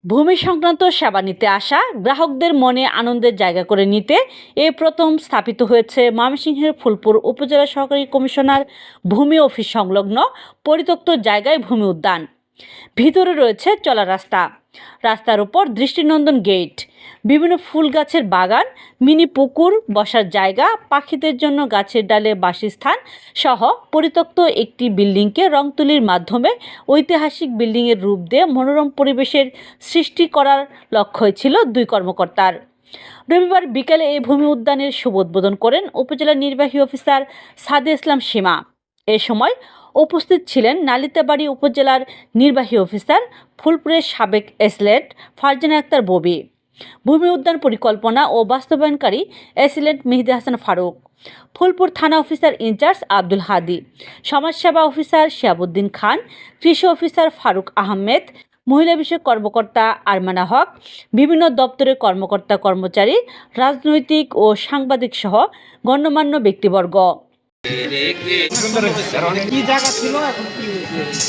ভূমি সংক্রান্ত সেবা নিতে আসা গ্রাহকদের মনে আনন্দের জায়গা করে নিতে এই প্রথম স্থাপিত হয়েছে ময়মনসিংহের ফুলপুর উপজেলা সহকারী কমিশনার ভূমি অফিস সংলগ্ন পরিত্যক্ত জায়গায় ভূমি উদ্যান। ভিতরে রয়েছে চলা রাস্তা, রাস্তার উপর দৃষ্টিনন্দন গেট, বিভিন্ন ফুল গাছের বাগান, মিনি পুকুর, বসার জায়গা, পাখিদের জন্য গাছের ডালে বাসস্থান সহ পরিত্যক্ত একটি বিল্ডিংকে রং তুলির মাধ্যমে ঐতিহাসিক বিল্ডিংয়ের রূপ দিয়ে মনোরম পরিবেশের সৃষ্টি করার লক্ষ্য ছিল দুই কর্মকর্তার। রবিবার বিকেলে এই ভূমি উদ্যানের শুভ উদ্বোধন করেন উপজেলা নির্বাহী অফিসার সাদে ইসলাম সীমা। এ সময় উপস্থিত ছিলেন নালিতাবাড়ী উপজেলার নির্বাহী অফিসার, ফুলপুরের সাবেক এসিলেন্ট ফারজানা আক্তার ববি, ভূমি উদ্যান পরিকল্পনা ও বাস্তবায়নকারী এসিলেন্ট মেহেদী হাসান ফারুক, ফুলপুর থানা অফিসার ইনচার্জ আব্দুল হাদি, সমাজসেবা অফিসার শিহাবুদ্দিন খান, কৃষি অফিসার ফারুক আহমেদ, মহিলা বিষয়ক কর্মকর্তা আরমানা হক, বিভিন্ন দপ্তরের কর্মকর্তা কর্মচারী, রাজনৈতিক ও সাংবাদিক সহ গণ্যমান্য ব্যক্তিবর্গ। কি জায়গা ছিল এখন কি হয়েছে?